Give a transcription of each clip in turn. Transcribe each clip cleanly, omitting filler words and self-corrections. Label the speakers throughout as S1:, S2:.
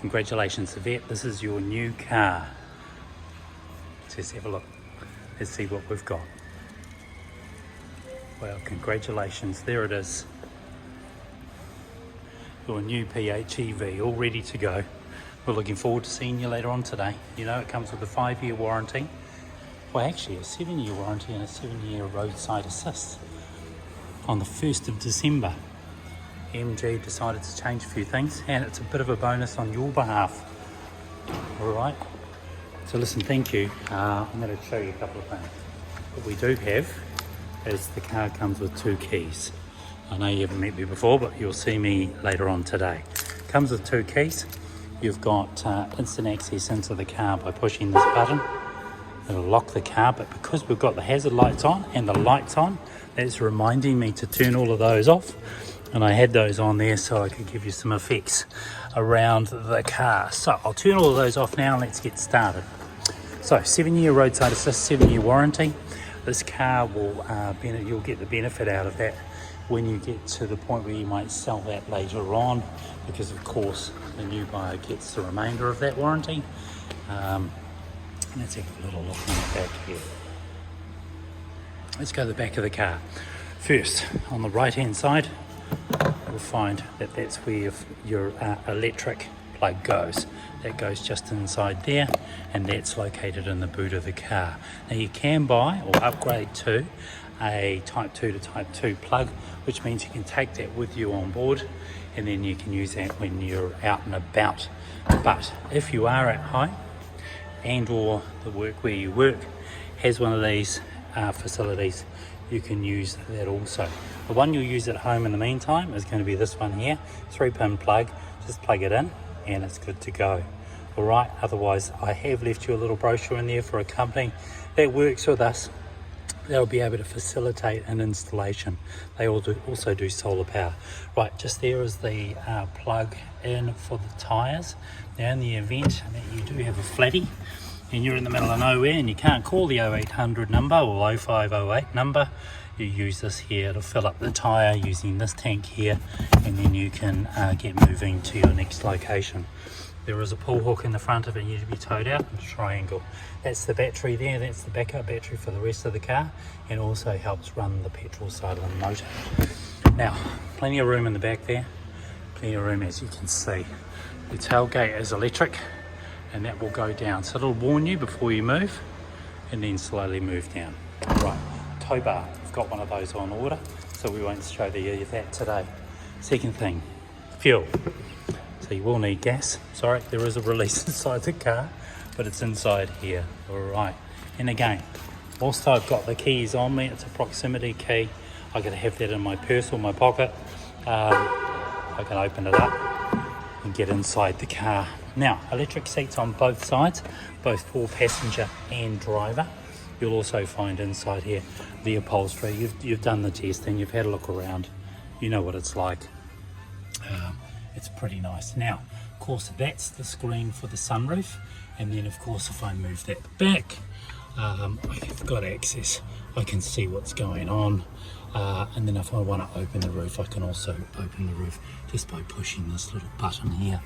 S1: Congratulations, Yvette, this is your new car. Let's have a look. Let's see what we've got. Well, congratulations, there it is. Your new PHEV, all ready to go. We're looking forward to seeing you later on today. You know, it comes with a 5-year warranty. Well, actually a 7-year warranty and a 7-year roadside assist. On the 1st of December, MG decided to change a few things, and it's a bit of a bonus on your behalf. All right. So listen, thank you. I'm going to show you a couple of things. What we do have is the car comes with 2 keys. I know you haven't met me before, but you'll see me later on today. Comes with 2 keys. You've got instant access into the car by pushing this button. It'll lock the car, but because we've got the hazard lights on and the lights on, that's reminding me to turn all of those off. And I had those on there so I could give you some effects around the car. So I'll turn all of those off now and let's get started. So 7-year roadside assist, 7-year warranty. This car will, you'll get the benefit out of that when you get to the point where you might sell that later on, because of course the new buyer gets the remainder of that warranty. Let's have a little look on the back here. Let's go to the back of the car. First, on the right hand side, you'll find that that's where your electric plug goes. That goes just inside there, and that's located in the boot of the car. Now you can buy or upgrade to a Type 2 to Type 2 plug, which means you can take that with you on board and then you can use that when you're out and about. But if you are at home and or the work where you work has one of these facilities, you can use that also. The one you'll use at home in the meantime is going to be this one here, 3-pin plug. Just plug it in and it's good to go. All right, otherwise I have left you a little brochure in there for a company that works with us. They'll be able to facilitate an installation. They also do solar power. Right, just there is the plug in for the tyres. Now in the event that you do have a flatty and you're in the middle of nowhere and you can't call the 0800 number or 0508 number, you use this here to fill up the tyre using this tank here, and then you can get moving to your next location. There is a pull hook in the front of it, you need to be towed out in a triangle. That's the battery there, that's the backup battery for the rest of the car, and also helps run the petrol side of the motor. Now, plenty of room in the back there, plenty of room as you can see. The tailgate is electric, and that will go down, so it'll warn you before you move, and then slowly move down. Right, tow bar, I've got one of those on order, so we won't show you that today. Second thing, fuel. So you will need gas. Sorry, there is a release inside the car, but it's inside here. All right, and again, whilst I've got the keys on me, it's a proximity key. I can have that in my purse or my pocket. I can open it up and get inside the car. Now, electric seats on both sides, both for passenger and driver. You'll also find inside here the upholstery. You've done the testing, you've had a look around, you know what it's like. It's pretty nice. Now, of course, that's the screen for the sunroof, and then of course if I move that back, I've got access. I can see what's going on, and then if I want to open the roof, I can also open the roof just by pushing this little button here.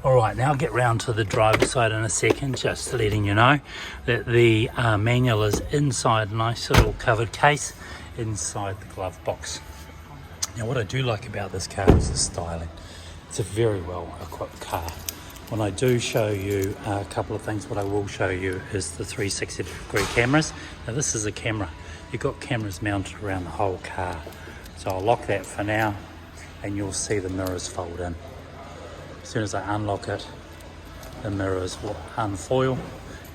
S1: All right, now I'll get round to the driver's side in a second, just letting you know that the manual is inside a nice little covered case inside the glove box. Now what I do like about this car is the styling. It's a very well equipped car. When I do show you a couple of things, what I will show you is the 360-degree cameras. Now this is a camera. You've got cameras mounted around the whole car. So I'll lock that for now, and you'll see the mirrors fold in. As soon as I unlock it, the mirrors will unfoil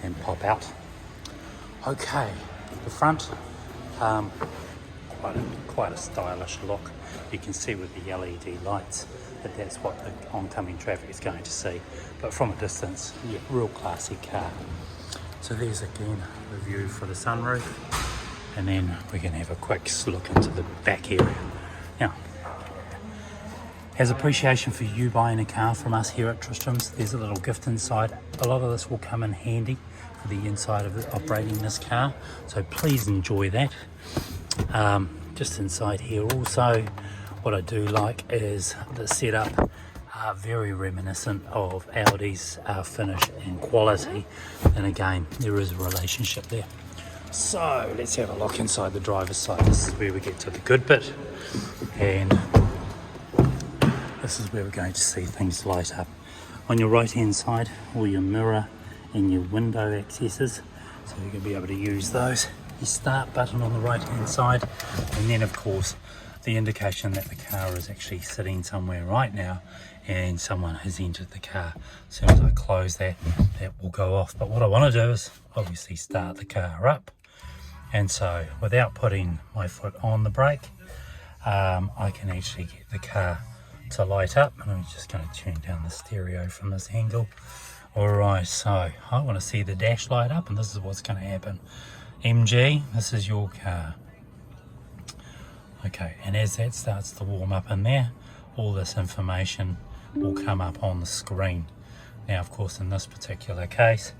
S1: and pop out. Okay, the front, quite a stylish look. You can see with the LED lights that that's what the oncoming traffic is going to see. But from a distance, yeah, real classy car. So there's again the view for the sunroof, and then we can have a quick look into the back area. Now, as appreciation for you buying a car from us here at Tristram's, there's a little gift inside. A lot of this will come in handy for the inside of operating this car, so please enjoy that. Just inside here also, what I do like is the setup very reminiscent of Audi's finish and quality, and again there is a relationship there. So let's have a look inside the driver's side. This is where we get to the good bit, and this is where we're going to see things light up. On your right hand side, all your mirror and your window accesses, so you're going to be able to use those. Your start button on the right hand side, and then of course the indication that the car is actually sitting somewhere right now and someone has entered the car. As soon as I close that, that will go off. But what I want to do is obviously start the car up, and so without putting my foot on the brake, I can actually get the car to light up. And I'm just going to turn down the stereo from this angle. Alright, so I want to see the dash light up, and this is what's going to happen. MG, this is your car. Okay, and as that starts to warm up in there, all this information will come up on the screen. Now of course in this particular case,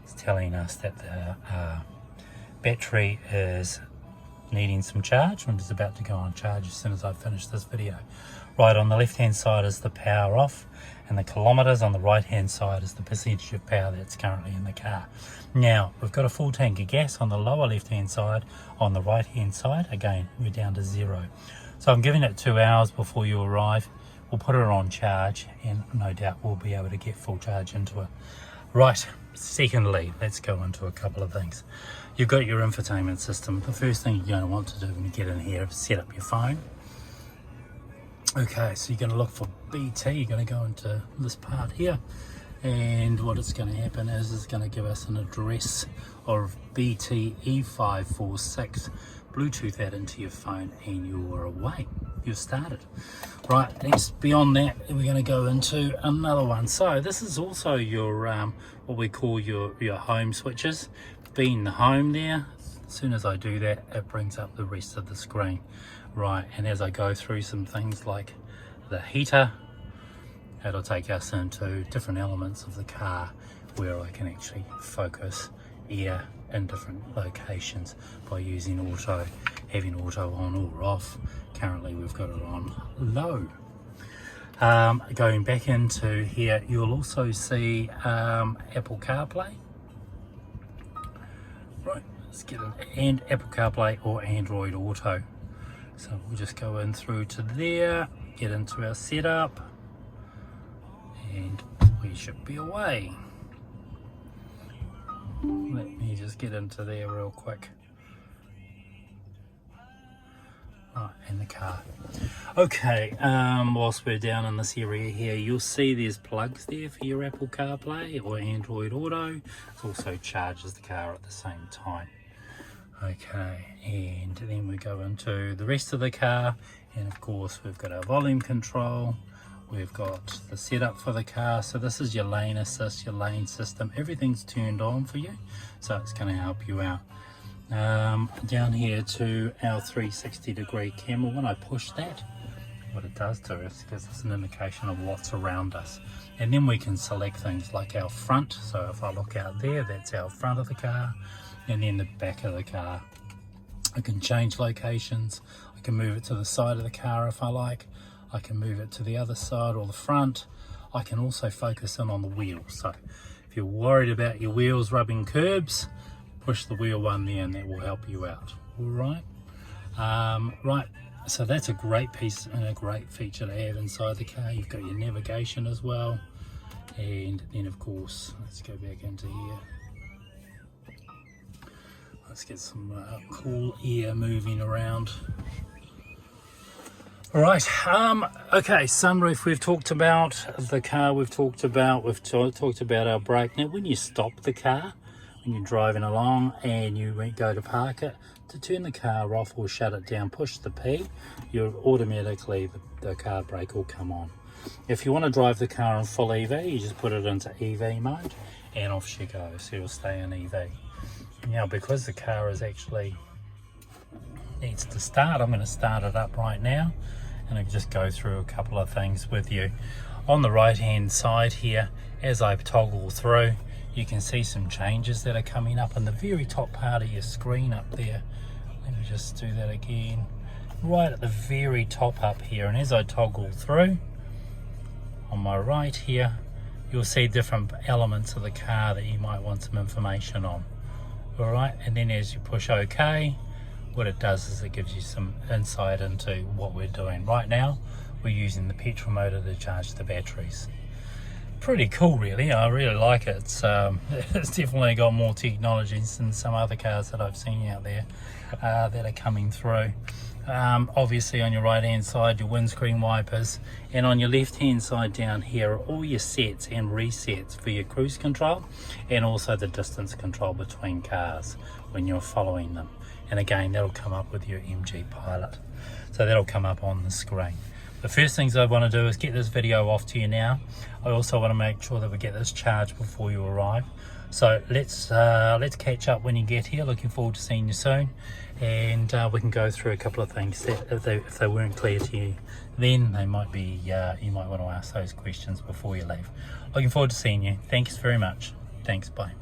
S1: it's telling us that the battery is needing some charge, and it's about to go on charge as soon as I finish this video. Right, on the left hand side is the power off, and the kilometers on the right hand side is the percentage of power that's currently in the car. Now we've got a full tank of gas on the lower left hand side. On the right hand side, again we're down to 0. So I'm giving it 2 hours before you arrive. We'll put it on charge, and no doubt we'll be able to get full charge into it. Right, secondly, let's go into a couple of things. You've got your infotainment system. The first thing you're going to want to do when you get in here is set up your phone. Okay, so you're going to look for BT. You're going to go into this part here, and what it's going to happen is it's going to give us an address of BT E546. Bluetooth that into your phone, and you're away. You've started. Right, next, beyond that, we're going to go into another one. So this is also your what we call your home switches. Being the home there, as soon as I do that, it brings up the rest of the screen. Right, and as I go through some things like the heater, it'll take us into different elements of the car where I can actually focus air in different locations by using auto, having auto on or off. Currently we've got it on low. Going back into here, you'll also see Apple Carplay. Right, let's get it, and Apple Carplay or Android Auto. So we'll just go in through to there, get into our setup, and we should be away. Let me just get into there real quick. Right, in the car. Okay, whilst we're down in this area here, you'll see there's plugs there for your Apple CarPlay or Android Auto. It also charges the car at the same time. Okay, and then we go into the rest of the car, and of course we've got our volume control. We've got the setup for the car. So this is your lane assist, your lane system. Everything's turned on for you, so it's going to help you out. Down here to our 360-degree camera. When I push that, what it does to us gives us an indication of what's around us. And then we can select things like our front. So if I look out there, that's our front of the car. And then the back of the car. I can change locations. I can move it to the side of the car if I like. I can move it to the other side or the front. I can also focus in on the wheels. So if you're worried about your wheels rubbing curbs, push the wheel one there and that will help you out. All right. Right. So that's a great piece and a great feature to have inside the car. You've got your navigation as well. And then of course, let's go back into here. Let's get some cool air moving around. All right, okay, sunroof we've talked about, the car we've talked about our brake. Now when you stop the car, when you're driving along and you go to park it, to turn the car off or shut it down, push the P, you're automatically, the car brake will come on. If you want to drive the car in full EV, you just put it into EV mode and off she goes, so you'll stay in EV. Now because the car is actually needs to start, I'm going to start it up right now and I'll just go through a couple of things with you. On the right hand side here, as I toggle through, you can see some changes that are coming up in the very top part of your screen up there. Let me just do that again, right at the very top up here, and as I toggle through, on my right here, you'll see different elements of the car that you might want some information on. All right, and then as you push OK, what it does is it gives you some insight into what we're doing. Right now, we're using the petrol motor to charge the batteries. Pretty cool, really. I really like it. It's definitely got more technologies than some other cars that I've seen out there that are coming through. Obviously on your right hand side, your windscreen wipers, and on your left hand side down here are all your sets and resets for your cruise control, and also the distance control between cars when you're following them. And again, that'll come up with your MG Pilot, so that'll come up on the screen. The first things I want to do is get this video off to you now. I also want to make sure that we get this charged before you arrive. So let's catch up when you get here. Looking forward to seeing you soon, and we can go through a couple of things that if they weren't clear to you, then they might be. You might want to ask those questions before you leave. Looking forward to seeing you. Thanks very much. Thanks. Bye.